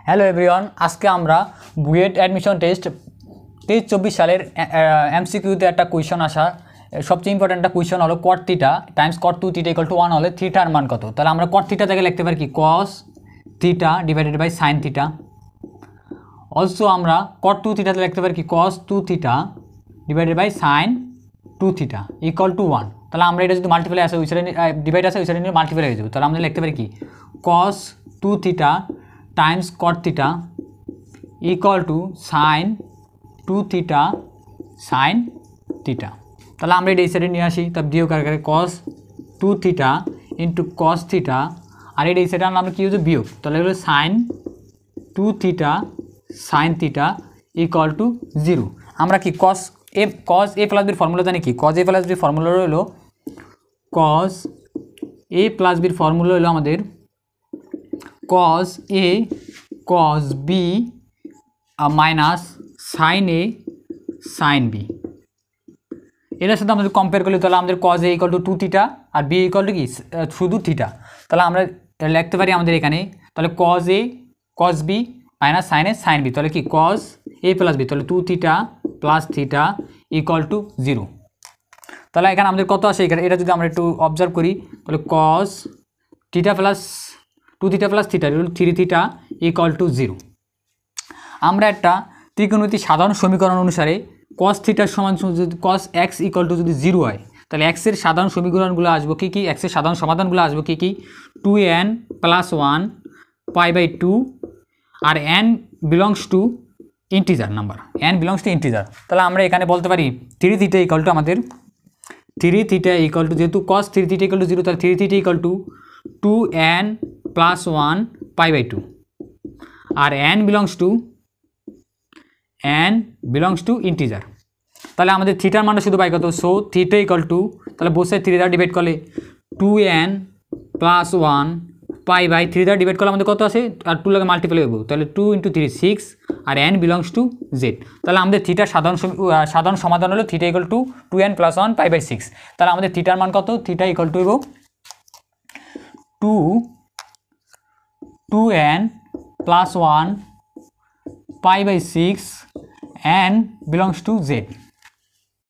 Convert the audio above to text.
Hello everyone, আজকে আমরা BUET admission test 23-24 সালের এমসিকিউতে একটা কোয়েশন আসা। সবচেয়ে ইম্পর্টেন্ট একটা কোয়েশন হলো cot theta times cot 2 theta equal to 1 হলে থিটার মান কত। তাহলে আমরা কট থিটা থেকে লিখতে পারি কি cos theta divided by sine theta. Also আমরা কট 2 থিটাতে লিখতে পারি কি cos 2 theta divided by sine 2 theta equal to 1। তাহলে আমরা এটা যদি মাল্টিপ্লাই আসে ওই সাইডে ডিভাইড আসে ওই সাইডে নিয়ে মাল্টিপ্লাই হয়ে যাবে। তাহলে আমরা লিখতে পারি কি cos 2 theta times cot theta equal to sine 2 theta sine theta. তাহলে আমরা এটা এই সাইডে নিয়ে আসি, তার বিয়োগ করে cos 2 theta into cos theta, আর এটা এই সাইডে আমরা কী হচ্ছে বিয়োগ। তাহলে হলো sine 2 theta sine theta equal to 0। আমরা কি কস এ প্লাস বির ফর্মুলা জানি কি কস এ প্লাস বির ফর্মুলা হলো কস এ প্লাস বির ফর্মুলা হলো আমাদের cos A cos B minus sine A sine B। এটার সাথে আমাদের কম্পেয়ার করলে তাহলে আমাদের cos A equal to 2 theta আর B ইকুয়াল টু কি শুধু থিটা। তাহলে আমরা লিখতে পারি আমাদের এখানে তাহলে cos A cos B minus sine A sine B, তাহলে কি cos A প্লাস B, তাহলে 2 theta plus theta equal to 0। তাহলে এখানে আমাদের কত আসে এখানে, এটা যদি আমরা একটু অবজার্ভ করি তাহলে cos theta plus 2 theta plus theta 3 theta equal to 0। আমরা একটা ত্রিকোণমিতিক সাধারণ সমীকরণ অনুসারে cos থিটার সমান যদি cos x ইকুয়াল টু যদি 0 হয় তাহলে x এর সাধারণ সমীকরণগুলো আসবে কি x এর সাধারণ সমাধানগুলো আসবে কি 2n প্লাস 1 পাই বাই 2 আর n belongs to integer number, n belongs to integer. তাহলে আমরা এখানে বলতে পারি 3 থিটা ইকুয়াল টু আমাদের 3 থিটা ইকুয়াল টু যেহেতু cos 3 থিটা ইকুয়াল টু 0 তাহলে 3 theta equal to 2n plus 1 pi by 2 আর n বিলংস টু ইন্টিজার। তাহলে আমাদের থিটার মানটা শুধু পাই কত, সো থিটা ইকুয়াল টু তাহলে বসে 3 দ্বারা ডিভাইড করলে 2n প্লাস 1 পাই বাই 3 দ্বারা ডিভাইড করলে আমাদের কত আসে আর 2 লাগে মাল্টিপ্লাই হবো, তাহলে 2 × 3 6 আর n বিলংস টু জেড। তাহলে আমাদের থিটার সাধারণ সমাধান হলো theta equal to 2n plus 1 pi by 6। তাহলে আমাদের থিটার মান কত, theta equal to 2n plus 1 pi by 6 n belongs to Z.